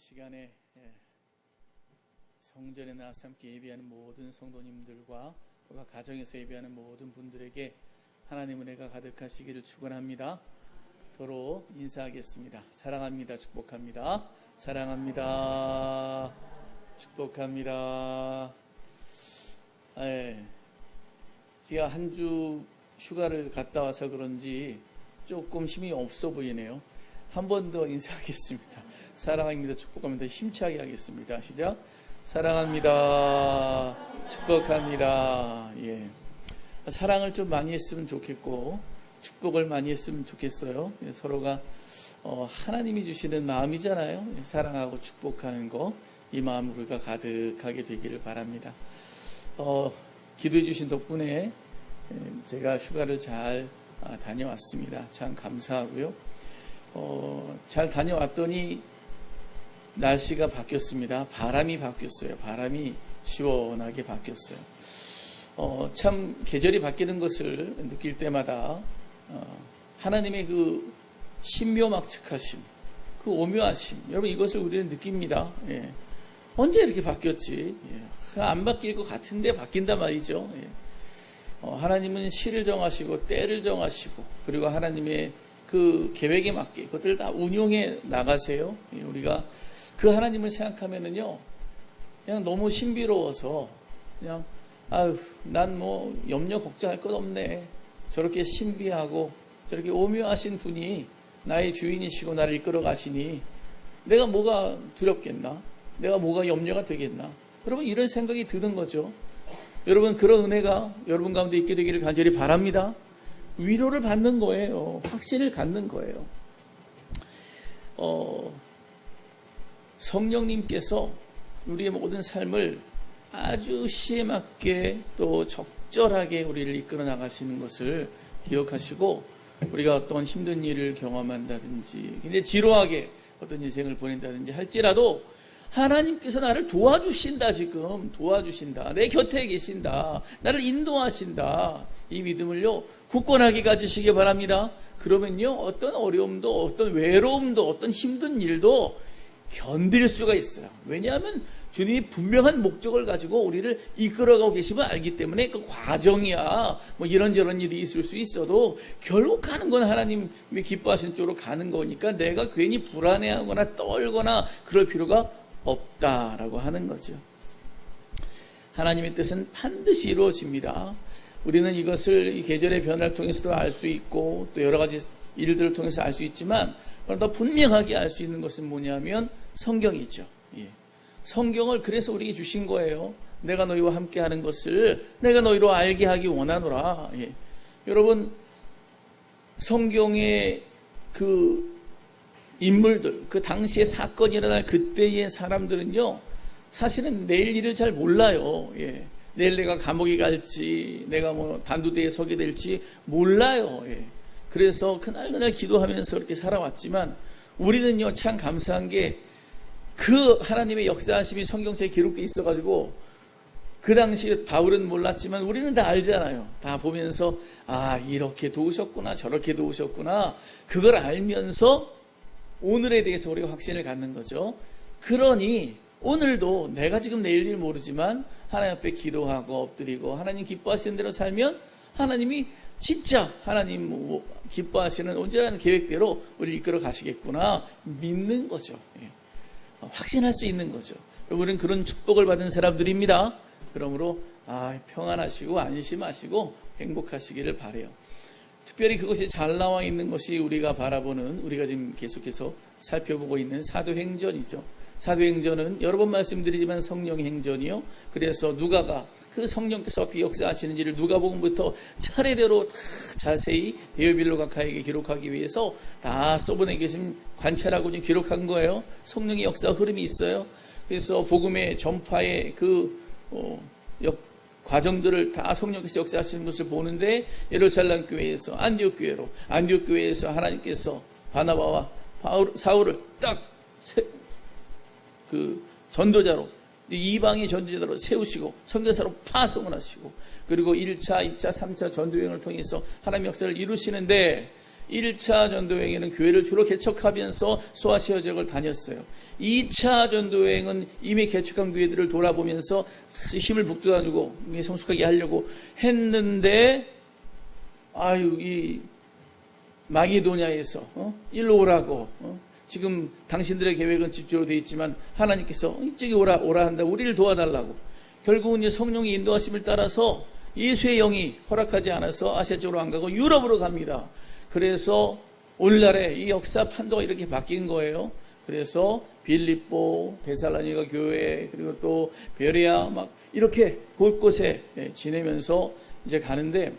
시간에 성전에 나와서 함께 예배하는 모든 성도님들과 그가 가정에서 예배하는 모든 분들에게 하나님의 은혜가 가득하시기를 축원합니다. 서로 인사하겠습니다. 사랑합니다. 축복합니다. 사랑합니다. 축복합니다. 제가 한 주 휴가를 갔다 와서 그런지 조금 힘이 없어 보이네요. 한 번 더 인사하겠습니다. 사랑합니다. 축복합니다. 힘차게 하겠습니다. 시작. 사랑합니다. 축복합니다. 사랑을 좀 많이 했으면 좋겠고 축복을 많이 했으면 좋겠어요. 서로가 하나님이 주시는 마음이잖아요. 사랑하고 축복하는 거, 이 마음 우리가 가득하게 되기를 바랍니다. 기도해 주신 덕분에 제가 휴가를 잘 다녀왔습니다. 참 감사하고요. 잘 다녀왔더니 날씨가 바뀌었습니다. 바람이 바뀌었어요. 바람이 시원하게 바뀌었어요. 참 계절이 바뀌는 것을 느낄 때마다 하나님의 그 신묘막측하심, 그 오묘하심, 여러분 이것을 우리는 느낍니다. 언제 이렇게 바뀌었지? 안 바뀔 것 같은데 바뀐단 말이죠. 하나님은 시를 정하시고 때를 정하시고 그리고 하나님의 그 계획에 맞게 그것들을 다 운용해 나가세요. 우리가 그 하나님을 생각하면은요, 그냥 너무 신비로워서 그냥 난 뭐 염려 걱정할 것 없네. 저렇게 신비하고 저렇게 오묘하신 분이 나의 주인이시고 나를 이끌어 가시니 내가 뭐가 두렵겠나? 내가 뭐가 염려가 되겠나? 여러분 이런 생각이 드는 거죠. 여러분 그런 은혜가 여러분 가운데 있게 되기를 간절히 바랍니다. 위로를 받는 거예요. 확신을 갖는 거예요. 성령님께서 우리의 모든 삶을 아주 시에 맞게 또 적절하게 우리를 이끌어 나가시는 것을 기억하시고 우리가 어떤 힘든 일을 경험한다든지 굉장히 지루하게 어떤 인생을 보낸다든지 할지라도 하나님께서 나를 도와주신다. 지금 도와주신다. 내 곁에 계신다. 나를 인도하신다. 이 믿음을요 굳건하게 가지시기 바랍니다. 그러면요 어떤 어려움도 어떤 외로움도 어떤 힘든 일도 견딜 수가 있어요. 왜냐하면 주님이 분명한 목적을 가지고 우리를 이끌어가고 계시면 알기 때문에 그 과정이야 뭐 이런저런 일이 있을 수 있어도 결국 가는 건 하나님이 기뻐하시는 쪽으로 가는 거니까 내가 괜히 불안해하거나 떨거나 그럴 필요가 없다라고 하는 거죠. 하나님의 뜻은 반드시 이루어집니다. 우리는 이것을 이 계절의 변화를 통해서도 알 수 있고 또 여러 가지 일들을 통해서 알 수 있지만 더 분명하게 알 수 있는 것은 뭐냐면 성경이죠. 성경을 그래서 우리에게 주신 거예요. 내가 너희와 함께 하는 것을 내가 너희로 알게 하기 원하노라. 여러분 성경의 그 인물들, 그 당시에 사건이 일어날 그때의 사람들은요 사실은 내일 일을 잘 몰라요. 내일 내가 감옥에 갈지 내가 뭐 단두대에 서게 될지 몰라요. 그래서 그날 기도하면서 그렇게 살아왔지만 우리는요 참 감사한 게 그 하나님의 역사하심이 성경책에 기록되어 있어가지고 그 당시에 바울은 몰랐지만 우리는 다 알잖아요. 다 보면서 이렇게 도우셨구나 저렇게 도우셨구나 그걸 알면서 오늘에 대해서 우리가 확신을 갖는 거죠. 그러니 오늘도 내가 지금 내일 일 모르지만 하나님 앞에 기도하고 엎드리고 하나님 기뻐하시는 대로 살면 하나님이 진짜 하나님 기뻐하시는 온전한 계획대로 우리를 이끌어 가시겠구나 믿는 거죠. 확신할 수 있는 거죠. 우리는 그런 축복을 받은 사람들입니다. 그러므로 평안하시고 안심하시고 행복하시기를 바라요. 특별히 그것이 잘 나와 있는 것이 우리가 바라보는 우리가 지금 계속해서 살펴보고 있는 사도행전이죠. 사도행전은 여러 번 말씀드리지만 성령의 행전이요. 그래서 누가가 그 성령께서 어떻게 역사하시는지를 누가복음부터 차례대로 다 자세히 데오빌로 각하에게 기록하기 위해서 다 소본에 계신 관찰하고 좀 기록한 거예요. 성령의 역사 흐름이 있어요. 그래서 복음의 전파의 그 과정들을 다 성령께서 역사하시는 것을 보는데 예루살렘 교회에서 안디옥 교회에서 하나님께서 바나바와 사울을 딱 그 전도자로 이방의 전도자로 세우시고 선교사로 파송을 하시고 그리고 1차, 2차, 3차 전도여행을 통해서 하나님의 역사를 이루시는데 1차 전도여행에는 교회를 주로 개척하면서 소아시아 지역을 다녔어요. 2차 전도여행은 이미 개척한 교회들을 돌아보면서 힘을 북돋아주고 성숙하게 하려고 했는데 이 마게도냐에서 일로 오라고 지금 당신들의 계획은 집중으로 되어 있지만 하나님께서 이쪽에 오라 한다. 우리를 도와달라고. 결국은 이제 성령의 인도하심을 따라서 예수의 영이 허락하지 않아서 아시아 쪽으로 안 가고 유럽으로 갑니다. 그래서 오늘날의 이 역사 판도가 이렇게 바뀐 거예요. 그래서 빌립보, 데살로니가 교회, 그리고 또 베레아 막 이렇게 곳곳에 지내면서 이제 가는데,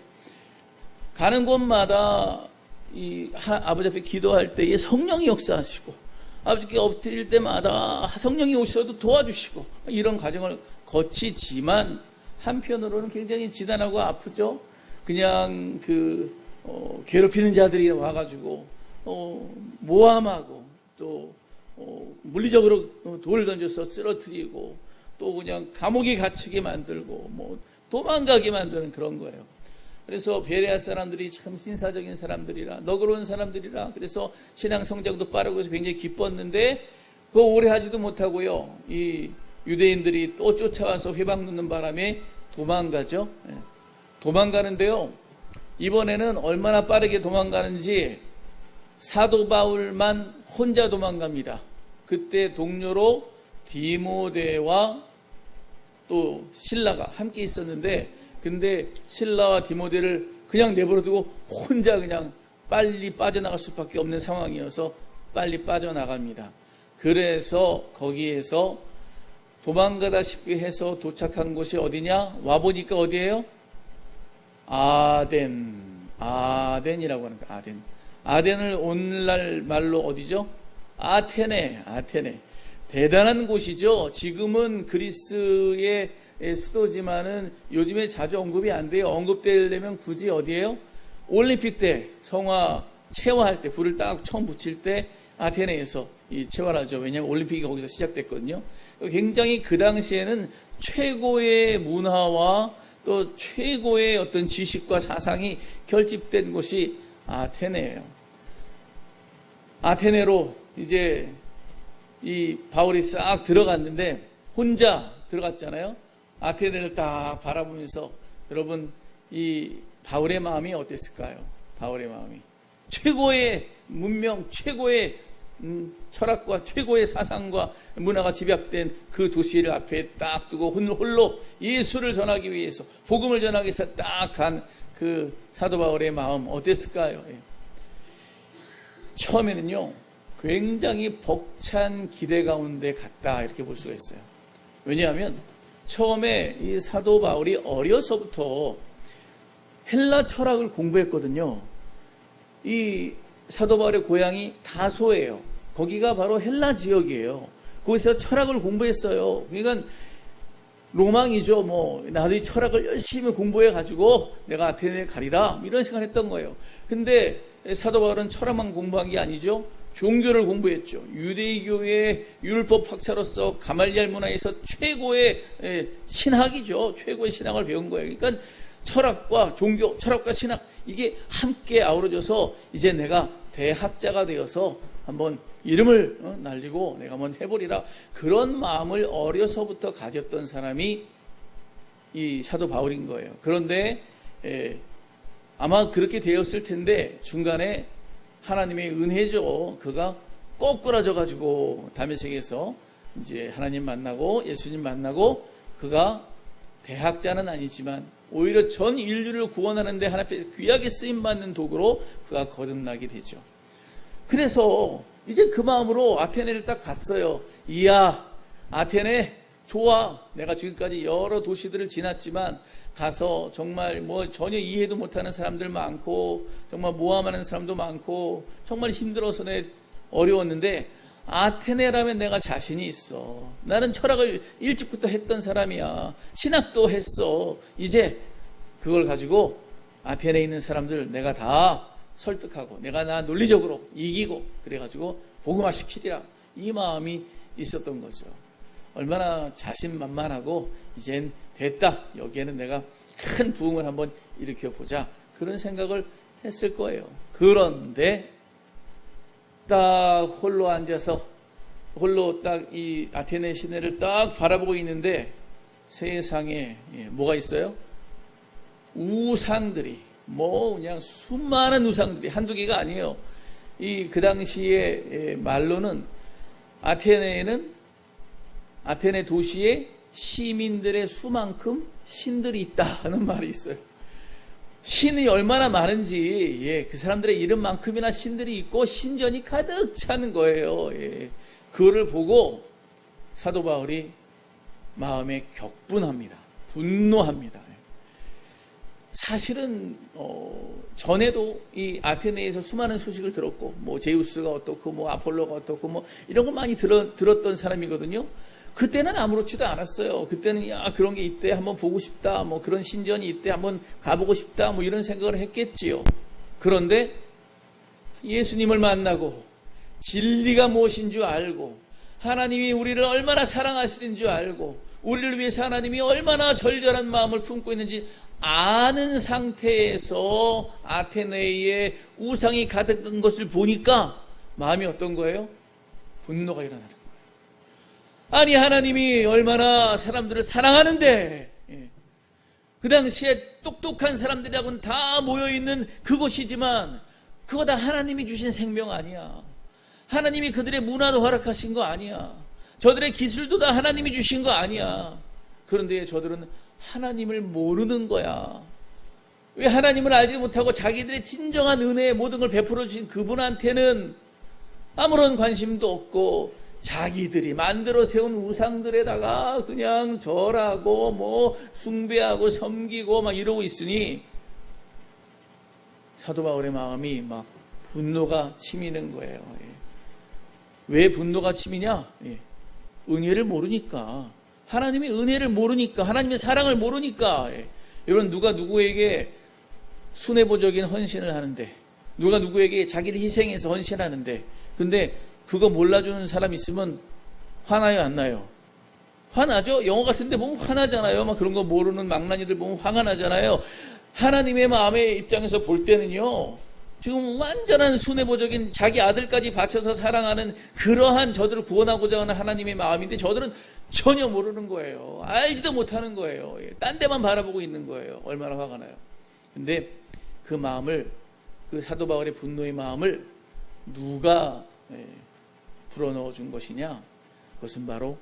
가는 곳마다 아버지 앞에 기도할 때에 성령이 역사하시고, 아버지께 엎드릴 때마다 성령이 오셔도 도와주시고, 이런 과정을 거치지만 한편으로는 굉장히 지단하고 아프죠. 그냥 괴롭히는 자들이 와가지고 모함하고 또 물리적으로 돌을 던져서 쓰러뜨리고 또 그냥 감옥에 갇히게 만들고 도망가게 만드는 그런 거예요. 그래서 베레아 사람들이 참 신사적인 사람들이라, 너그러운 사람들이라, 그래서 신앙 성장도 빠르고 해서 굉장히 기뻤는데 그거 오래 하지도 못하고요, 이 유대인들이 또 쫓아와서 회방 놓는 바람에 도망가죠. 도망가는데요, 이번에는 얼마나 빠르게 도망가는지 사도 바울만 혼자 도망갑니다. 그때 동료로 디모데와 또 실라가 함께 있었는데, 근데 실라와 디모데를 그냥 내버려두고 혼자 그냥 빨리 빠져나갈 수밖에 없는 상황이어서 빨리 빠져나갑니다. 그래서 거기에서 도망가다시피 해서 도착한 곳이 어디냐? 와보니까 어디예요? 아덴이라고 하는 거예요. 아덴을 오늘날 말로 어디죠? 아테네. 대단한 곳이죠. 지금은 그리스의 수도지만은 요즘에 자주 언급이 안 돼요. 언급되려면 굳이 어디예요? 올림픽 때 성화 채화할 때, 불을 딱 처음 붙일 때 아테네에서 채화하죠. 왜냐하면 올림픽이 거기서 시작됐거든요. 굉장히 그 당시에는 최고의 문화와 또 최고의 어떤 지식과 사상이 결집된 곳이 아테네예요. 아테네로 이제 이 바울이 싹 들어갔는데 혼자 들어갔잖아요. 아테네를 딱 바라보면서, 여러분, 이 바울의 마음이 어땠을까요? 바울의 마음이 최고의 문명, 최고의 철학과 최고의 사상과 문화가 집약된 그 도시를 앞에 딱 두고 홀로 예수를 전하기 위해서, 복음을 전하기 위해서 딱 간 그 사도 바울의 마음 어땠을까요? 처음에는요, 굉장히 벅찬 기대 가운데 갔다, 이렇게 볼 수가 있어요. 왜냐하면 처음에 이 사도 바울이 어려서부터 헬라 철학을 공부했거든요. 이 사도 바울의 고향이 다소예요. 거기가 바로 헬라 지역이에요. 거기서 철학을 공부했어요. 그러니까 로망이죠. 나도 이 철학을 열심히 공부해가지고 내가 아테네에 가리라, 이런 생각을 했던 거예요. 근데 사도 바울은 철학만 공부한 게 아니죠. 종교를 공부했죠. 유대교의 율법 학자로서 가말리엘 문화에서 최고의 신학이죠. 최고의 신학을 배운 거예요. 그러니까 철학과 종교, 철학과 신학, 이게 함께 아우러져서 이제 내가 대학자가 되어서 한번 이름을 날리고 내가 한번 해보리라, 그런 마음을 어려서부터 가졌던 사람이 이 사도 바울인 거예요. 그런데 아마 그렇게 되었을 텐데 중간에 하나님의 은혜죠. 그가 꼬꾸라져 가지고 다메섹에서 이제 하나님 만나고 예수님 만나고, 그가 대학자는 아니지만 오히려 전 인류를 구원하는 데 하나님께 귀하게 쓰임 받는 도구로 그가 거듭나게 되죠. 그래서 이제 그 마음으로 아테네를 딱 갔어요. 이야, 아테네 좋아. 내가 지금까지 여러 도시들을 지났지만 가서 정말 전혀 이해도 못하는 사람들 많고, 정말 모함하는 사람도 많고, 정말 힘들어서 어려웠는데 아테네라면 내가 자신이 있어. 나는 철학을 일찍부터 했던 사람이야. 신학도 했어. 이제 그걸 가지고 아테네에 있는 사람들 내가 다 설득하고, 내가 나 논리적으로 이기고, 그래가지고 복음화시키리라, 이 마음이 있었던 거죠. 얼마나 자신만만하고 이젠 됐다, 여기에는 내가 큰 부흥을 한번 일으켜보자, 그런 생각을 했을 거예요. 그런데 딱 홀로 앉아서 홀로 딱 이 아테네 시내를 딱 바라보고 있는데 세상에 뭐가 있어요? 우상들이 그냥 수많은 우상들이 한두 개가 아니에요. 그 당시에 말로는 아테네 도시에 시민들의 수만큼 신들이 있다는 말이 있어요. 신이 얼마나 많은지 그 사람들의 이름만큼이나 신들이 있고 신전이 가득 차는 거예요. 그거를 보고 사도 바울이 마음에 격분합니다. 분노합니다. 사실은 전에도 이 아테네에서 수많은 소식을 들었고 제우스가 어떻고 아폴로가 어떻고 이런 걸 많이 들었던 사람이거든요. 그때는 아무렇지도 않았어요. 그때는 그런 게 있대, 한번 보고 싶다, 그런 신전이 있대, 한번 가보고 싶다, 이런 생각을 했겠지요. 그런데 예수님을 만나고 진리가 무엇인 줄 알고 하나님이 우리를 얼마나 사랑하시는 줄 알고 우리를 위해서 하나님이 얼마나 절절한 마음을 품고 있는지 아는 상태에서 아테네에 우상이 가득한 것을 보니까 마음이 어떤 거예요? 분노가 일어나는 거예요. 아니, 하나님이 얼마나 사람들을 사랑하는데 그 당시에 똑똑한 사람들하고는 다 모여있는 그곳이지만 그거 다 하나님이 주신 생명 아니야. 하나님이 그들의 문화도 허락하신 거 아니야. 저들의 기술도 다 하나님이 주신 거 아니야. 그런데 저들은 하나님을 모르는 거야. 왜 하나님을 알지 못하고 자기들의 진정한 은혜의 모든 걸 베풀어 주신 그분한테는 아무런 관심도 없고 자기들이 만들어 세운 우상들에다가 그냥 절하고 숭배하고 섬기고 이러고 있으니 사도 바울의 마음이 분노가 치미는 거예요. 왜 분노가 치미냐? 은혜를 모르니까. 하나님의 은혜를 모르니까, 하나님의 사랑을 모르니까. 여러분, 누가 누구에게 순애보적인 헌신을 하는데, 누가 누구에게 자기를 희생해서 헌신하는데, 근데 그거 몰라주는 사람 있으면 화나요, 안 나요? 화나죠? 영어 같은데 보면 화나잖아요. 그런 거 모르는 망나니들 보면 화가 나잖아요. 하나님의 마음의 입장에서 볼 때는요, 지금 완전한 순애보적인 자기 아들까지 바쳐서 사랑하는 그러한 저들을 구원하고자 하는 하나님의 마음인데 저들은 전혀 모르는 거예요. 알지도 못하는 거예요. 딴 데만 바라보고 있는 거예요. 얼마나 화가 나요. 근데 그 마음을, 그 사도 바울의 분노의 마음을 누가 불어넣어 준 것이냐? 그것은 바로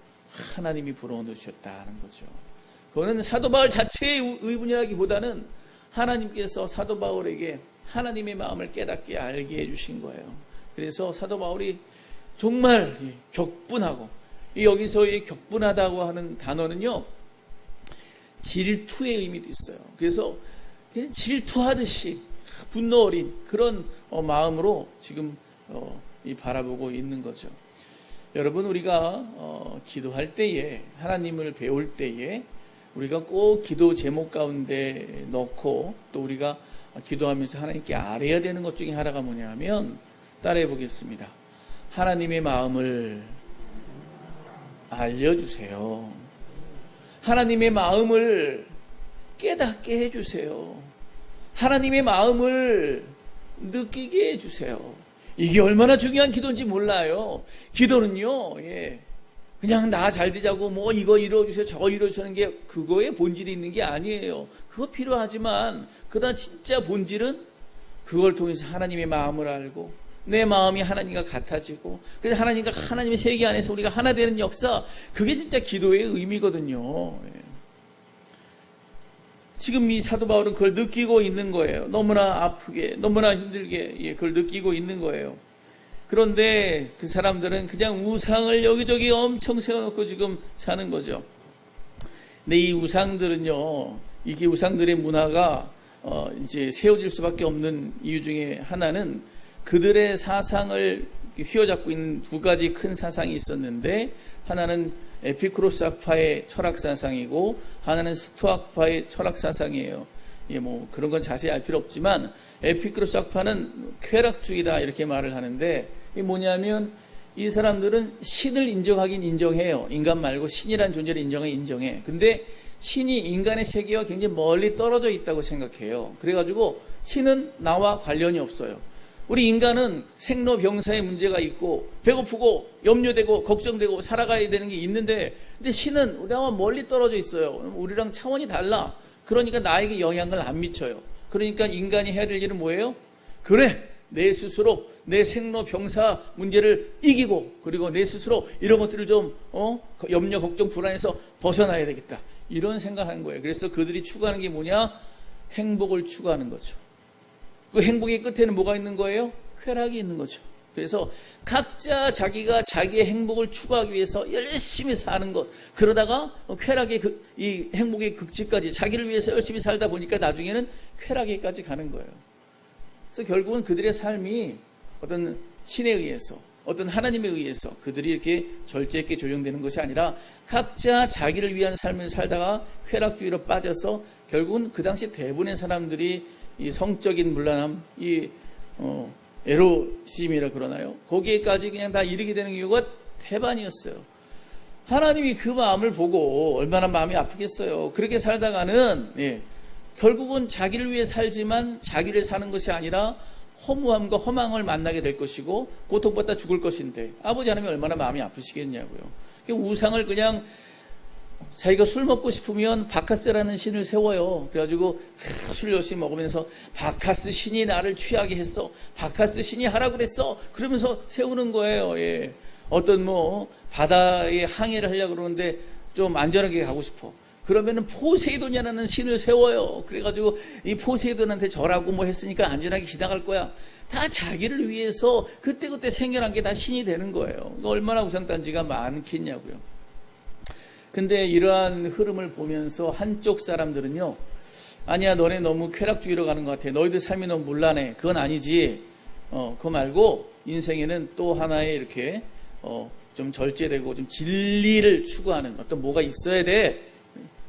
하나님이 불어넣어 주셨다는 거죠. 그거는 사도 바울 자체의 의분이라기보다는 하나님께서 사도 바울에게 하나님의 마음을 깨닫게 알게 해주신 거예요. 그래서 사도 바울이 정말 격분하고, 여기서의 격분하다고 하는 단어는요, 질투의 의미도 있어요. 그래서 그냥 질투하듯이 분노 어린 그런 마음으로 지금 바라보고 있는 거죠. 여러분, 우리가 기도할 때에, 하나님을 배울 때에 우리가 꼭 기도 제목 가운데 넣고 또 우리가 기도하면서 하나님께 아뢰야 되는 것 중에 하나가 뭐냐면, 따라해 보겠습니다. 하나님의 마음을 알려주세요. 하나님의 마음을 깨닫게 해주세요. 하나님의 마음을 느끼게 해주세요. 이게 얼마나 중요한 기도인지 몰라요. 기도는요, 그냥 나 잘 되자고 이거 이루어주세요, 저거 이루어주시는 게 그거에 본질이 있는 게 아니에요. 그거 필요하지만 그러나 진짜 본질은 그걸 통해서 하나님의 마음을 알고 내 마음이 하나님과 같아지고, 그래서 하나님과 하나님의 세계 안에서 우리가 하나 되는 역사, 그게 진짜 기도의 의미거든요. 지금 이 사도 바울은 그걸 느끼고 있는 거예요. 너무나 아프게, 너무나 힘들게 그걸 느끼고 있는 거예요. 그런데 그 사람들은 그냥 우상을 여기저기 엄청 세워놓고 지금 사는 거죠. 근데 이 우상들은요, 이게 우상들의 문화가 이제 세워질 수밖에 없는 이유 중에 하나는 그들의 사상을 휘어잡고 있는 두 가지 큰 사상이 있었는데, 하나는 에피쿠로스 학파의 철학 사상이고 하나는 스토아파의 철학 사상이에요. 그런 건 자세히 알 필요 없지만 에피쿠로스 학파는 쾌락주의다 이렇게 말을 하는데, 이게 뭐냐면 이 사람들은 신을 인정하긴 인정해요. 인간 말고 신이라는 존재를 인정해. 근데 신이 인간의 세계와 굉장히 멀리 떨어져 있다고 생각해요. 그래가지고 신은 나와 관련이 없어요. 우리 인간은 생로병사의 문제가 있고 배고프고 염려되고 걱정되고 살아가야 되는 게 있는데, 근데 신은 우리와 멀리 떨어져 있어요. 우리랑 차원이 달라. 그러니까 나에게 영향을 안 미쳐요. 그러니까 인간이 해야 될 일은 뭐예요? 그래, 내 스스로 내 생로병사 문제를 이기고, 그리고 내 스스로 이런 것들을 좀 염려 걱정 불안해서 벗어나야 되겠다, 이런 생각하는 거예요. 그래서 그들이 추구하는 게 뭐냐? 행복을 추구하는 거죠. 그 행복의 끝에는 뭐가 있는 거예요? 쾌락이 있는 거죠. 그래서 각자 자기가 자기의 행복을 추구하기 위해서 열심히 사는 것, 그러다가 쾌락의 이 행복의 극치까지 자기를 위해서 열심히 살다 보니까 나중에는 쾌락에까지 가는 거예요. 그래서 결국은 그들의 삶이 어떤 신에 의해서, 어떤 하나님에 의해서 그들이 이렇게 절제있게 조정되는 것이 아니라 각자 자기를 위한 삶을 살다가 쾌락주의로 빠져서 결국은 그 당시 대부분의 사람들이 이 성적인 문란함, 이 에로심이라 그러나요? 거기에까지 그냥 다 이르게 되는 이유가 태반이었어요. 하나님이 그 마음을 보고 얼마나 마음이 아프겠어요. 그렇게 살다가는 결국은 자기를 위해 살지만 자기를 사는 것이 아니라 허무함과 허망을 만나게 될 것이고 고통받다 죽을 것인데, 아버지 하나님이 얼마나 마음이 아프시겠냐고요. 우상을 그냥 자기가 술 먹고 싶으면 바카스라는 신을 세워요. 그래가지고 술 열심히 먹으면서 바카스 신이 나를 취하게 했어, 바카스 신이 하라고 그랬어, 그러면서 세우는 거예요. 어떤 바다에 항해를 하려고 그러는데 좀 안전하게 가고 싶어. 그러면은 포세이돈이라는 신을 세워요. 그래가지고 이 포세이돈한테 절하고 했으니까 안전하게 지나갈 거야. 다 자기를 위해서 그때그때 생겨난 게 다 신이 되는 거예요. 얼마나 우상단지가 많겠냐고요. 근데 이러한 흐름을 보면서 한쪽 사람들은요, 아니야, 너네 너무 쾌락주의로 가는 것 같아, 너희들 삶이 너무 문란해, 그건 아니지, 그거 말고 인생에는 또 하나의 이렇게 좀 절제되고 좀 진리를 추구하는 어떤 뭐가 있어야 돼.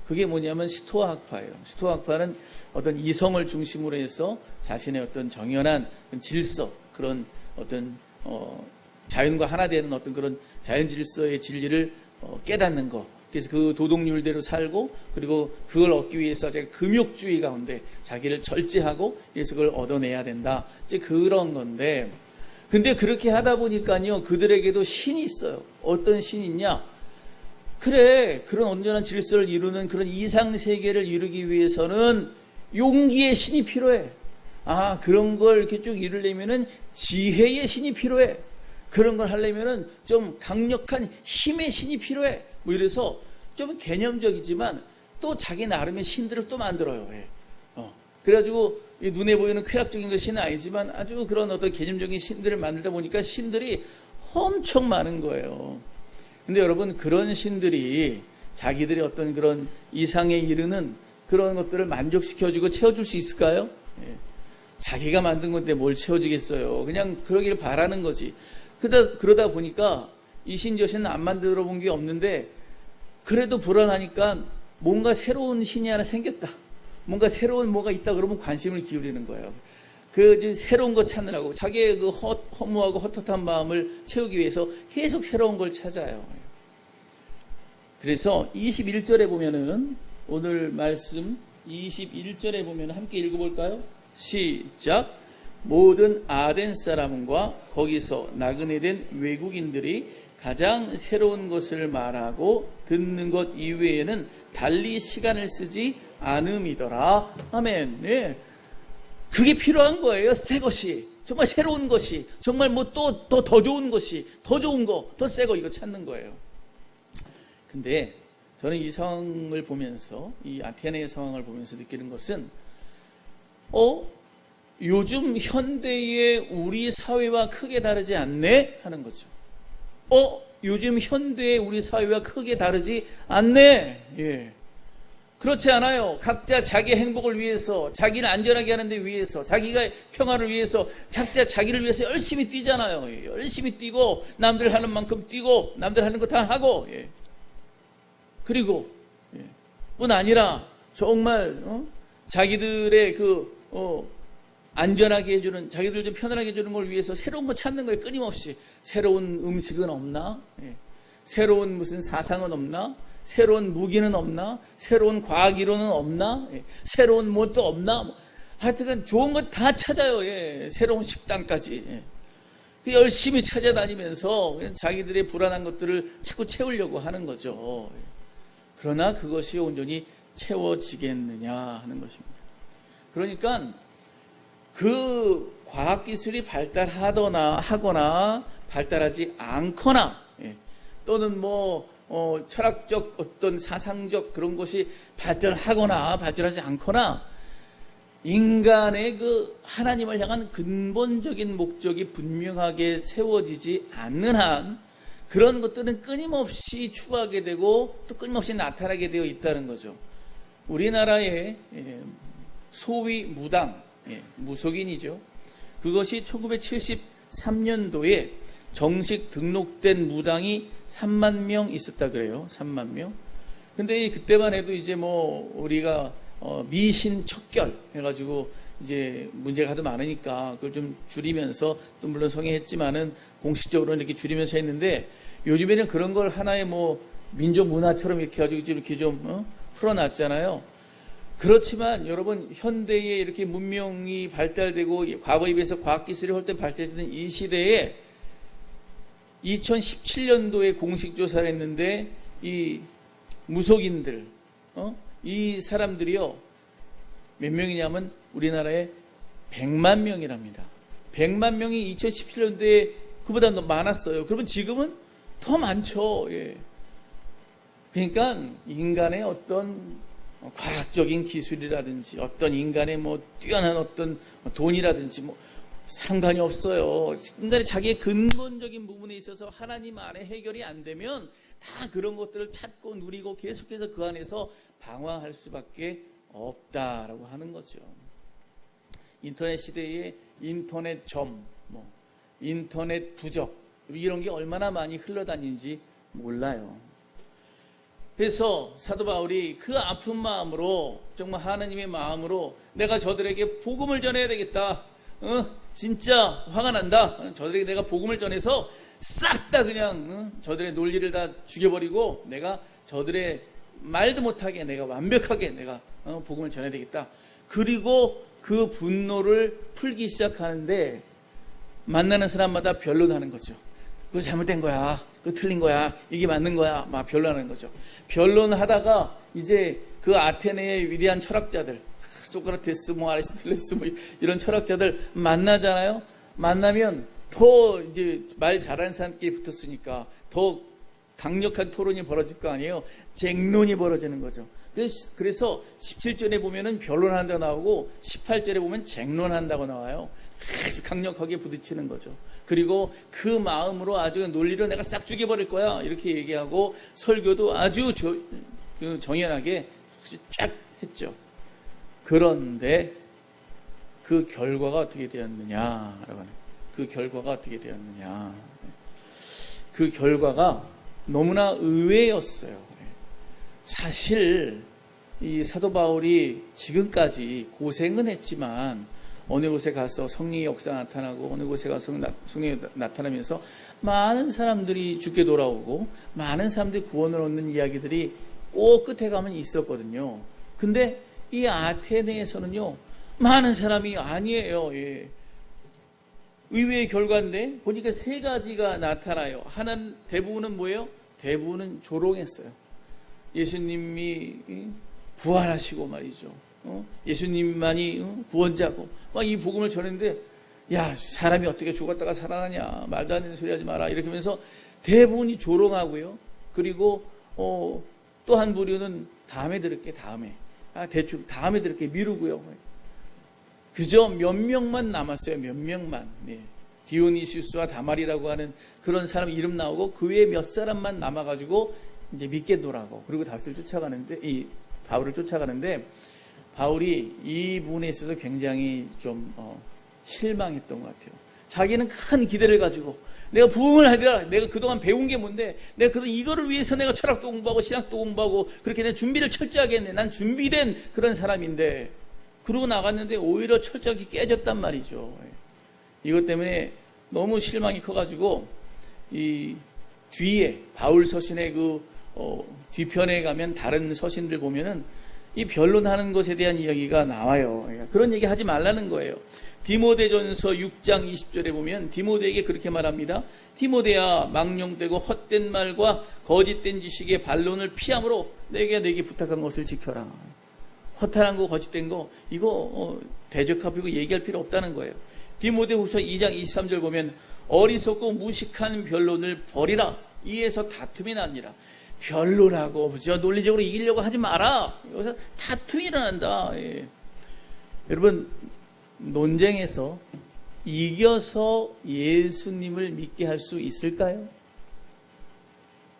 그게 뭐냐면 스토아 학파예요. 스토아 학파는 어떤 이성을 중심으로 해서 자신의 어떤 정연한 질서, 그런 어떤 자연과 하나 되는 어떤 그런 자연 질서의 진리를 깨닫는 거. 그래서 그 도덕률대로 살고, 그리고 그걸 얻기 위해서 제가 금욕주의 가운데 자기를 절제하고, 그래서 그걸 얻어내야 된다, 이제 그런 건데, 근데 그렇게 하다 보니까요, 그들에게도 신이 있어요. 어떤 신이 있냐? 그래, 그런 온전한 질서를 이루는 그런 이상세계를 이루기 위해서는 용기의 신이 필요해. 그런 걸 이렇게 쭉 이루려면은 지혜의 신이 필요해. 그런 걸 하려면은 좀 강력한 힘의 신이 필요해. 이래서 좀 개념적이지만 또 자기 나름의 신들을 또 만들어요. 그래가지고 눈에 보이는 쾌락적인 것은 아니지만 아주 그런 어떤 개념적인 신들을 만들다 보니까 신들이 엄청 많은 거예요. 근데 여러분, 그런 신들이 자기들의 어떤 그런 이상에 이르는 그런 것들을 만족시켜주고 채워줄 수 있을까요? 자기가 만든 건데 뭘 채워주겠어요. 그냥 그러기를 바라는 거지. 그러다 보니까 이 신 저 신은 안 만들어 본 게 없는데, 그래도 불안하니까 뭔가 새로운 신이 하나 생겼다, 뭔가 새로운 뭐가 있다 그러면 관심을 기울이는 거예요. 그 새로운 거 찾느라고 자기의 그 허무하고 헛헛한 마음을 채우기 위해서 계속 새로운 걸 찾아요. 그래서 21절에 보면은, 오늘 말씀 21절에 보면 함께 읽어볼까요? 시작. 모든 아덴 사람과 거기서 나그네 된 외국인들이 가장 새로운 것을 말하고 듣는 것 이외에는 달리 시간을 쓰지 않음이더라. 아멘. 그게 필요한 거예요. 새 것이, 정말 새로운 것이, 정말 더 좋은 것이, 더 좋은 거, 더 새 거, 이거 찾는 거예요. 근데 저는 이 상황을 보면서, 이 아테네의 상황을 보면서 느끼는 것은, 요즘 현대의 우리 사회와 크게 다르지 않네? 하는 거죠. 요즘 현대의 우리 사회와 크게 다르지 않네? 그렇지 않아요. 각자 자기 행복을 위해서, 자기를 안전하게 하는 데 위해서, 자기가 평화를 위해서, 각자 자기를 위해서 열심히 뛰잖아요. 열심히 뛰고, 남들 하는 만큼 뛰고, 남들 하는 거 다 하고, 그리고 뿐 아니라 정말 자기들의 안전하게 해주는, 자기들 좀 편안하게 해주는 걸 위해서 새로운 거 찾는 거예요. 끊임없이. 새로운 음식은 없나? 새로운 무슨 사상은 없나? 새로운 무기는 없나? 새로운 과학 이론은 없나? 새로운 뭣도 없나? 하여튼 좋은 거 다 찾아요. 예. 새로운 식당까지. 예. 열심히 찾아다니면서 그냥 자기들의 불안한 것들을 자꾸 채우려고 하는 거죠. 그러나 그것이 온전히 채워지겠느냐 하는 것입니다. 그러니까 그 과학기술이 하거나 발달하지 않거나, 또는 철학적 어떤 사상적 그런 것이 발전하지 않거나, 인간의 그 하나님을 향한 근본적인 목적이 분명하게 세워지지 않는 한 그런 것들은 끊임없이 추구하게 되고 또 끊임없이 나타나게 되어 있다는 거죠. 우리나라의 소위 무당, 무속인이죠. 그것이 1973년도에 정식 등록된 무당이 3만 명 있었다 그래요. 3만 명. 근데 그때만 해도 이제 우리가 미신 척결 해가지고 이제 문제가 하도 많으니까 그걸 좀 줄이면서, 또 물론 성행했지만은 공식적으로는 이렇게 줄이면서 했는데, 요즘에는 그런 걸 하나의 민족 문화처럼 이렇게 해가지고 이렇게 좀 풀어놨잖아요. 그렇지만 여러분, 현대에 이렇게 문명이 발달되고 과거에 비해서 과학기술이 훨씬 발달된 이 시대에 2017년도에 공식 조사를 했는데, 이 무속인들, 이 사람들이요, 몇 명이냐면 우리나라에 100만 명이랍니다. 100만 명이 2017년도에 그보다 더 많았어요. 그러면 지금은 더 많죠. 예. 그러니까 인간의 어떤 과학적인 기술이라든지, 어떤 인간의 뛰어난 어떤 돈이라든지 상관이 없어요. 인간이 자기의 근본적인 부분에 있어서 하나님 안에 해결이 안 되면 다 그런 것들을 찾고 누리고 계속해서 그 안에서 방황할 수밖에 없다라고 하는 거죠. 인터넷 시대에 인터넷 점, 인터넷 부적, 이런 게 얼마나 많이 흘러다니는지 몰라요. 그래서 사도 바울이 그 아픈 마음으로, 정말 하나님의 마음으로, 내가 저들에게 복음을 전해야 되겠다. 진짜 화가 난다. 저들에게 내가 복음을 전해서 싹 다 그냥 저들의 논리를 다 죽여버리고, 내가 저들의 말도 못하게 내가 완벽하게 내가 복음을 전해야 되겠다. 그리고 그 분노를 풀기 시작하는데, 만나는 사람마다 변론하는 거죠. 그거 잘못된 거야, 그거 틀린 거야, 이게 맞는 거야, 막 변론하는 거죠. 변론하다가 이제 그 아테네의 위대한 철학자들, 소크라테스, 아리스토텔레스, 이런 철학자들 만나잖아요. 만나면 더 이제 말 잘하는 사람끼리 붙었으니까 더 강력한 토론이 벌어질 거 아니에요. 쟁론이 벌어지는 거죠. 그래서 17절에 보면은 변론한다고 나오고 18절에 보면 쟁론한다고 나와요. 아주 강력하게 부딪히는 거죠. 그리고 그 마음으로 아주 논리로 내가 싹 죽여버릴 거야, 이렇게 얘기하고 설교도 아주 정연하게 쫙 했죠. 그런데 그 결과가 어떻게 되었느냐라고 하는, 그 결과가 어떻게 되었느냐. 그 결과가 너무나 의외였어요. 사실 이 사도 바울이 지금까지 고생은 했지만, 어느 곳에 가서 성령의 역사가 나타나고, 어느 곳에 가서 성령이 나타나면서 많은 사람들이 죽게 돌아오고 많은 사람들이 구원을 얻는 이야기들이 꼭 끝에 가면 있었거든요. 근데 이 아테네에서는요, 많은 사람이 아니에요. 예. 의외의 결과인데 보니까 세 가지가 나타나요. 하나는, 대부분은 뭐예요? 대부분은 조롱했어요. 예수님이 부활하시고 말이죠. 예수님만이 구원자고 막 이 복음을 전했는데, 야, 사람이 어떻게 죽었다가 살아나냐, 말도 안 되는 소리 하지 마라, 이렇게 하면서 대부분이 조롱하고요. 그리고 또 한 부류는 다음에 들을게, 대충 다음에 들을게 미루고요. 그저 몇 명만 남았어요. 몇 명만. 네. 디오니시우스와 다말이라고 하는 그런 사람 이름 나오고, 그 외에 몇 사람만 남아가지고 이제 믿겠노라고, 그리고 이 바울을 쫓아가는데, 바울이 이 부분에 있어서 굉장히 좀 실망했던 것 같아요. 자기는 큰 기대를 가지고, 내가 부흥을 하리라, 내가 그동안 배운 게 뭔데, 내가 그동안 이거를 위해서 내가 철학도 공부하고 신학도 공부하고 그렇게 내 준비를 철저하게 했네, 난 준비된 그런 사람인데, 그러고 나갔는데 오히려 철저하게 깨졌단 말이죠. 이것 때문에 너무 실망이 커가지고, 이 뒤에 바울 서신의 그 뒤편에 가면 다른 서신들 보면은 이 변론하는 것에 대한 이야기가 나와요. 그런 얘기 하지 말라는 거예요. 디모데전서 6장 20절에 보면 디모데에게 그렇게 말합니다. 디모데야, 망령되고 헛된 말과 거짓된 지식의 반론을 피함으로 내게 부탁한 것을 지켜라. 허탄한 거, 거짓된 거, 이거 대적하고 얘기할 필요 없다는 거예요. 디모데후서 2장 23절 보면 어리석고 무식한 변론을 버리라. 이에서 다툼이 나니라. 변론하고 논리적으로 이기려고 하지 마라. 여기서 다툼이 일어난다. 예. 여러분, 논쟁에서 이겨서 예수님을 믿게 할 수 있을까요?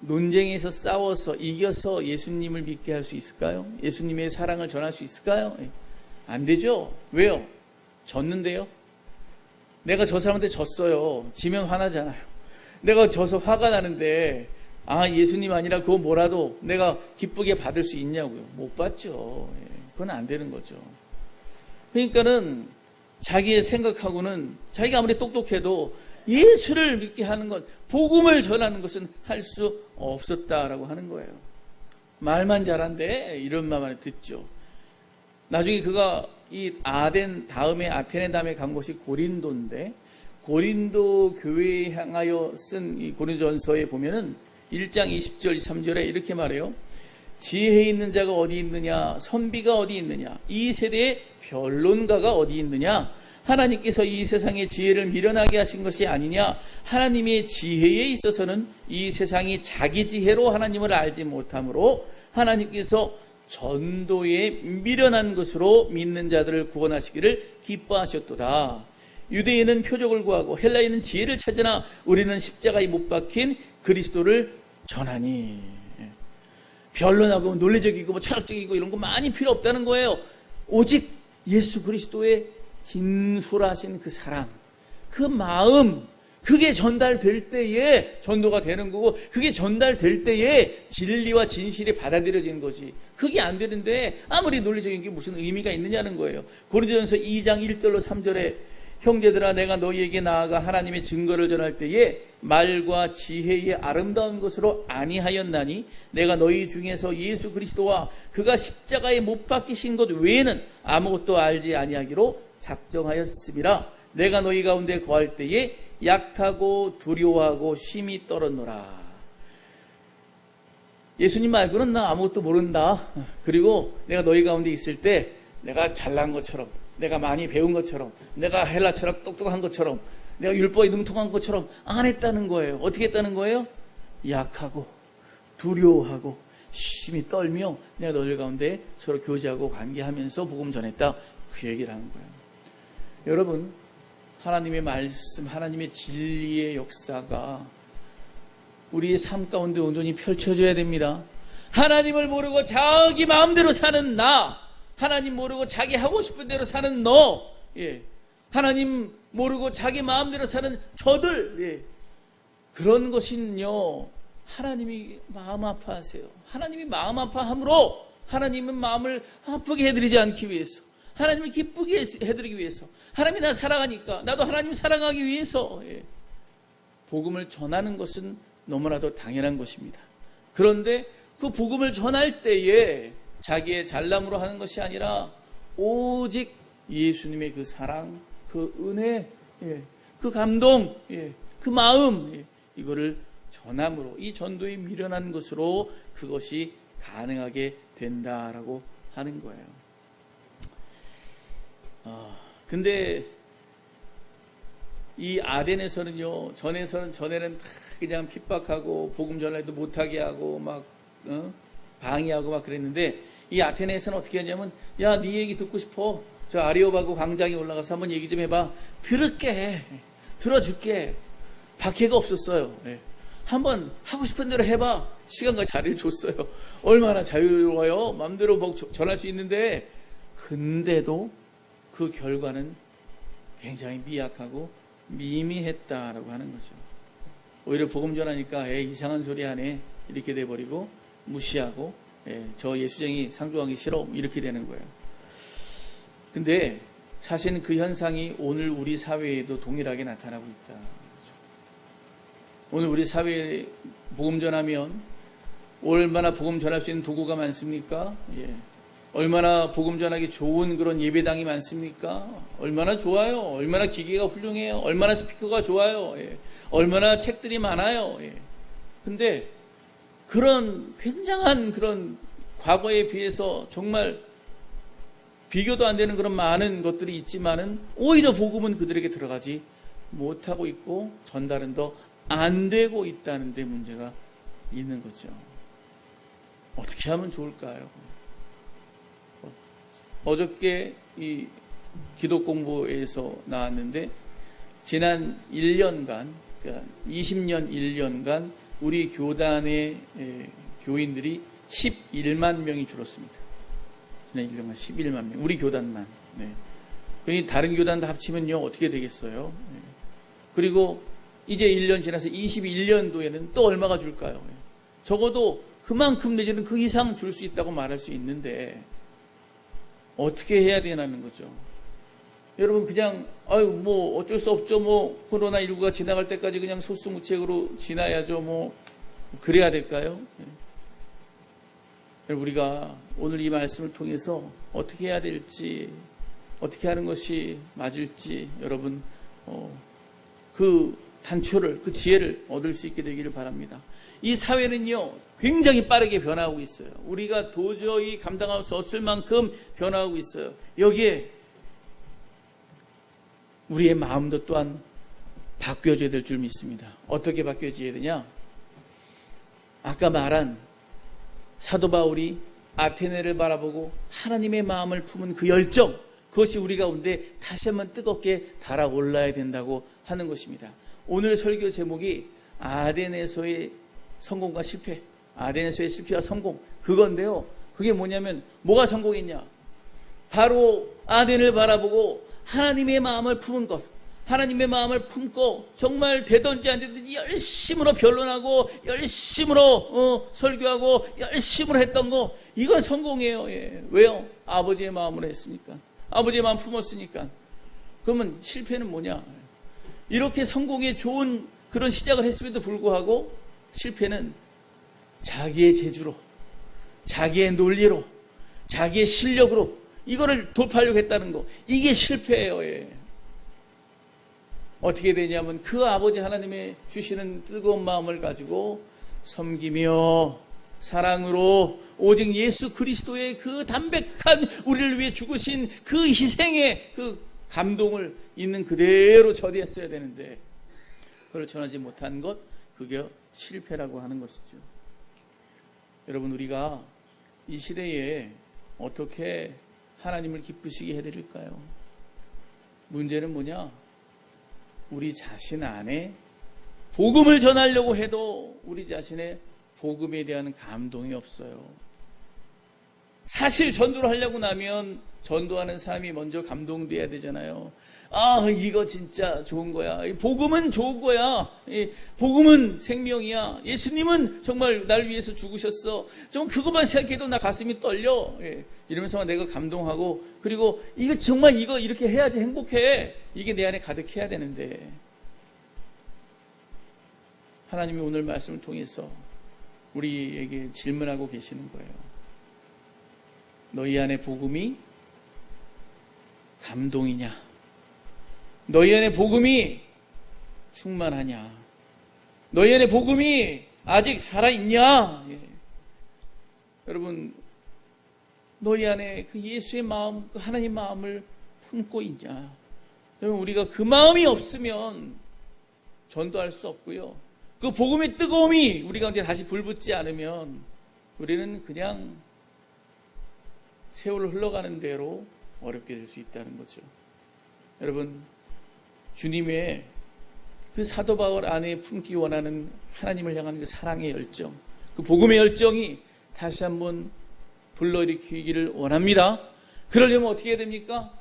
논쟁에서 싸워서 이겨서 예수님을 믿게 할 수 있을까요? 예수님의 사랑을 전할 수 있을까요? 안 되죠. 왜요? 졌는데요. 내가 저 사람한테 졌어요. 지면 화나잖아요. 내가 져서 화가 나는데 예수님 아니라 그거 뭐라도 내가 기쁘게 받을 수 있냐고요. 못 받죠. 그건 안 되는 거죠. 그러니까는 자기의 생각하고는 자기가 아무리 똑똑해도 예수를 믿게 하는 것, 복음을 전하는 것은 할 수 없었다라고 하는 거예요. 말만 잘한데 이런 말만 듣죠. 나중에 그가 이 아덴 다음에 아테네 다음에 간 곳이 고린도인데, 고린도 교회에 향하여 쓴 이 고린도전서에 보면은 1장 20절 23절에 이렇게 말해요. 지혜 있는 자가 어디 있느냐, 선비가 어디 있느냐, 이 세대의 변론가가 어디 있느냐, 하나님께서 이 세상의 지혜를 미련하게 하신 것이 아니냐, 하나님의 지혜에 있어서는 이 세상이 자기 지혜로 하나님을 알지 못하므로 하나님께서 전도에 미련한 것으로 믿는 자들을 구원하시기를 기뻐하셨도다. 유대인은 표적을 구하고 헬라인은 지혜를 찾으나 우리는 십자가에 못 박힌 그리스도를 전하니. 변론하고 논리적이고 철학적이고 이런 거 많이 필요 없다는 거예요. 오직 예수 그리스도의 진솔하신 그 사랑, 그 마음, 그게 전달될 때에 전도가 되는 거고, 그게 전달될 때에 진리와 진실이 받아들여지는 거지. 그게 안 되는데 아무리 논리적인 게 무슨 의미가 있느냐는 거예요. 고린도전서 2장 1절로 3절에 형제들아, 내가 너희에게 나아가 하나님의 증거를 전할 때에 말과 지혜의 아름다운 것으로 아니하였나니 내가 너희 중에서 예수 그리스도와 그가 십자가에 못 박히신 것 외에는 아무것도 알지 아니하기로 작정하였음이라. 내가 너희 가운데 거할 때에 약하고 두려워하고 심히 떨었노라. 예수님 말고는 나 아무것도 모른다. 그리고 내가 너희 가운데 있을 때 내가 잘난 것처럼, 내가 많이 배운 것처럼, 내가 헬라처럼 똑똑한 것처럼, 내가 율법에 능통한 것처럼 안 했다는 거예요. 어떻게 했다는 거예요? 약하고 두려워하고 심히 떨며 내가 너희 가운데 서로 교제하고 관계하면서 복음 전했다. 그 얘기를 하는 거예요. 여러분, 하나님의 말씀, 하나님의 진리의 역사가 우리의 삶 가운데 온전히 펼쳐져야 됩니다. 하나님을 모르고 자기 마음대로 사는 나, 하나님 모르고 자기 하고 싶은 대로 사는 너, 하나님 모르고 자기 마음대로 사는 저들, 그런 것은요, 하나님이 마음 아파하세요. 하나님이 마음 아파함으로 하나님은 마음을 아프게 해드리지 않기 위해서, 하나님을 기쁘게 해드리기 위해서, 하나님이 나 사랑하니까 나도 하나님 사랑하기 위해서 복음을 전하는 것은 너무나도 당연한 것입니다. 그런데 그 복음을 전할 때에 자기의 잘남으로 하는 것이 아니라 오직 예수님의 그 사랑, 그 은혜, 그 감동, 그 마음, 이거를 전함으로, 이 전도에 미련한 것으로 그것이 가능하게 된다라고 하는 거예요. 근데 이 아덴에서는요, 전에는 그냥 핍박하고 복음 전달도 못하게 하고 막 방해하고 막 그랬는데, 이 아테네에서는 어떻게 하냐면, 야, 네 얘기 듣고 싶어. 저 아리오바고 광장에 올라가서 한번 얘기 좀 해봐. 들어줄게. 박해가 없었어요. 한번 하고 싶은 대로 해봐. 시간과 자리를 줬어요. 얼마나 자유로워요. 마음대로 뭐 전할 수 있는데, 근데도 그 결과는 굉장히 미약하고 미미했다라고 하는 거죠. 오히려 복음 전하니까 이상한 소리 하네 이렇게 돼버리고 무시하고 저 예수쟁이 상종하기 싫어 이렇게 되는 거예요. 근데 사실은 그 현상이 오늘 우리 사회에도 동일하게 나타나고 있다. 오늘 우리 사회에 복음 전하면 얼마나 복음 전할 수 있는 도구가 많습니까? 얼마나 복음 전하기 좋은 그런 예배당이 많습니까? 얼마나 좋아요. 얼마나 기계가 훌륭해요. 얼마나 스피커가 좋아요. 예. 얼마나 책들이 많아요. 예. 근데 그런 굉장한 그런 과거에 비해서 정말 비교도 안 되는 그런 많은 것들이 있지만은 오히려 복음은 그들에게 들어가지 못하고 있고 전달은 더 안 되고 있다는 데 문제가 있는 거죠. 어떻게 하면 좋을까요? 어저께 이 기도 공부에서 나왔는데 지난 1년간, 그러니까 20년 1년간 우리 교단의 교인들이 11만 명이 줄었습니다. 지난 1년간 11만 명. 우리 교단만. 네. 다른 교단도 합치면요 어떻게 되겠어요? 네. 그리고 이제 1년 지나서 21년도에는 또 얼마가 줄까요? 네. 적어도 그만큼 내지는 그 이상 줄 수 있다고 말할 수 있는데 어떻게 해야 되냐는 거죠. 여러분 그냥 뭐 어쩔 수 없죠. 뭐 코로나19가 지나갈 때까지 그냥 소수무책으로 지나야죠. 뭐 그래야 될까요? 네. 우리가 오늘 이 말씀을 통해서 어떻게 해야 될지, 어떻게 하는 것이 맞을지 여러분 그 단초를, 그 지혜를 얻을 수 있게 되기를 바랍니다. 이 사회는요 굉장히 빠르게 변화하고 있어요. 우리가 도저히 감당할 수 없을 만큼 변화하고 있어요. 여기에 우리의 마음도 또한 바뀌어져야 될 줄 믿습니다. 어떻게 바뀌어져야 되냐? 아까 말한 사도 바울이 아테네를 바라보고 하나님의 마음을 품은 그 열정, 그것이 우리 가운데 다시 한번 뜨겁게 달아올라야 된다고 하는 것입니다. 오늘 설교 제목이 아덴에서의 성공과 실패, 아덴에서의 실패와 성공, 그건데요. 그게 뭐냐면 뭐가 성공했냐? 바로 아덴을 바라보고 하나님의 마음을 품은 것, 하나님의 마음을 품고 정말 되든지 안 되든지 열심으로 변론하고 열심으로 설교하고 열심으로 했던 거, 이건 성공이에요. 예. 왜요? 아버지의 마음으로 했으니까, 아버지의 마음 품었으니까. 그러면 실패는 뭐냐? 이렇게 성공에 좋은 그런 시작을 했음에도 불구하고 실패는 자기의 재주로, 자기의 논리로, 자기의 실력으로 이거를 돌파하려고 했다는 거, 이게 실패예요. 예. 어떻게 되냐면 그 아버지 하나님의 주시는 뜨거운 마음을 가지고 섬기며 사랑으로 오직 예수 그리스도의 그 담백한 우리를 위해 죽으신 그 희생의 그 감동을 있는 그대로 전했어야 되는데 그걸 전하지 못한 것, 그게 실패라고 하는 것이죠. 여러분 우리가 이 시대에 어떻게 하나님을 기쁘시게 해드릴까요? 문제는 뭐냐? 우리 자신 안에 복음을 전하려고 해도 우리 자신의 복음에 대한 감동이 없어요. 사실 전도를 하려고 나면 전도하는 사람이 먼저 감동돼야 되잖아요. 이거 진짜 좋은 거야. 복음은 좋은 거야. 복음은 생명이야. 예수님은 정말 날 위해서 죽으셨어. 좀 그것만 생각해도 나 가슴이 떨려. 이러면서 내가 감동하고, 그리고 이거 정말 이거 이렇게 해야지 행복해. 이게 내 안에 가득해야 되는데 하나님이 오늘 말씀을 통해서 우리에게 질문하고 계시는 거예요. 너희 안에 복음이 감동이냐? 너희 안에 복음이 충만하냐? 너희 안에 복음이 아직 살아있냐? 여러분, 너희 안에 그 예수의 마음, 그 하나님 마음을 품고 있냐? 여러분, 우리가 그 마음이 없으면 전도할 수 없고요. 그 복음의 뜨거움이 우리 가운데 다시 불붙지 않으면 우리는 그냥 세월 흘러가는 대로 어렵게 될 수 있다는 거죠. 여러분, 주님의 그 사도 바울 안에 품기 원하는 하나님을 향한 그 사랑의 열정, 그 복음의 열정이 다시 한번 불러일으키기를 원합니다. 그러려면 어떻게 해야 됩니까?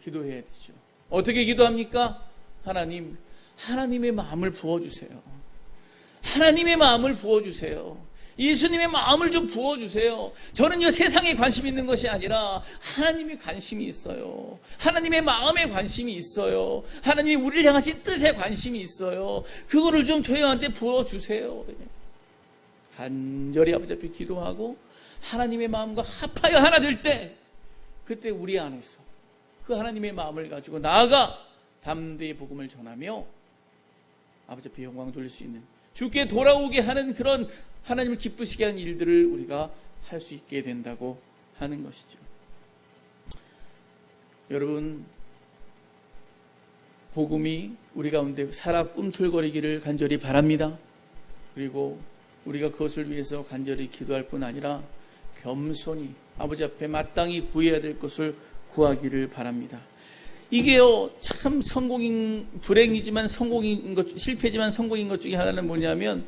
기도해야 되죠. 어떻게 기도합니까? 하나님의 마음을 부어주세요. 하나님의 마음을 부어주세요. 예수님의 마음을 좀 부어주세요. 저는요, 세상에 관심 있는 것이 아니라 하나님의 관심이 있어요. 하나님의 마음에 관심이 있어요. 하나님이 우리를 향하신 뜻에 관심이 있어요. 그거를 좀 저희한테 부어주세요. 간절히 아버지 앞에 기도하고 하나님의 마음과 합하여 하나 될 때, 그때 우리 안에서 그 하나님의 마음을 가지고 나아가 담대히 복음을 전하며 아버지 앞에 영광 돌릴 수 있는, 주께 돌아오게 하는 그런 하나님을 기쁘시게 하는 일들을 우리가 할 수 있게 된다고 하는 것이죠. 여러분, 복음이 우리 가운데 살아 꿈틀거리기를 간절히 바랍니다. 그리고 우리가 그것을 위해서 간절히 기도할 뿐 아니라 겸손히 아버지 앞에 마땅히 구해야 될 것을 구하기를 바랍니다. 이게요, 참 불행이지만 성공인 것, 실패지만 성공인 것 중에 하나는 뭐냐면,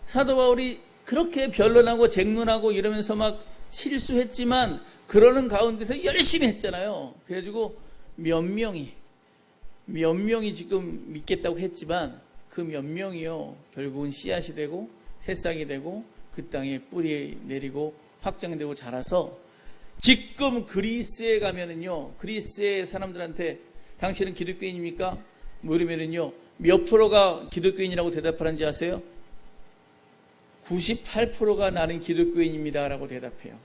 사도 바울이 그렇게 변론하고 쟁론하고 이러면서 막 실수했지만 그러는 가운데서 열심히 했잖아요. 그래가지고 몇 명이 지금 믿겠다고 했지만 그 몇 명이요, 결국은 씨앗이 되고 새싹이 되고 그 땅에 뿌리 내리고 확장되고 자라서 지금 그리스에 가면은요, 그리스의 사람들한테 당신은 기독교인입니까? 물으면은요, 몇 프로가 기독교인이라고 대답하는지 아세요? 98%가 나는 기독교인입니다 라고 대답해요.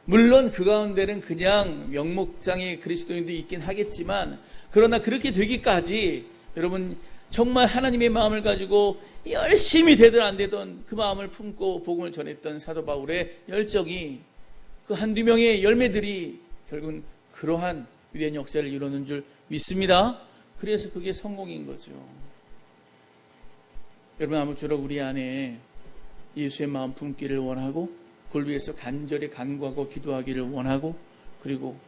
물론 그 가운데는 그냥 명목상의 그리스도인도 있긴 하겠지만, 그러나 그렇게 되기까지 여러분 정말 하나님의 마음을 가지고 열심히 되든 안 되든 그 마음을 품고 복음을 전했던 사도 바울의 열정이, 그 한두 명의 열매들이 결국은 그러한 위대한 역사를 이루는 줄 믿습니다. 그래서 그게 성공인 거죠. 여러분, 아무쪼록 우리 안에 예수의 마음 품기를 원하고, 그걸 위해서 간절히 간구하고 기도하기를 원하고, 그리고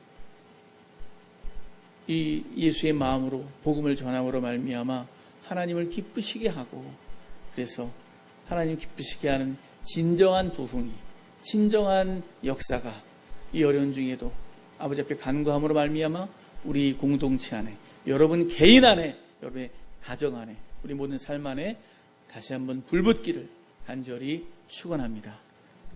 이 예수의 마음으로 복음을 전함으로 말미암아 하나님을 기쁘시게 하고, 그래서 하나님 기쁘시게 하는 진정한 부흥이, 진정한 역사가 이 어려운 중에도 아버지 앞에 간구함으로 말미암아 우리 공동체 안에, 여러분 개인 안에, 여러분의 가정 안에, 우리 모든 삶 안에 다시 한번 불붙기를 간절히 축원합니다.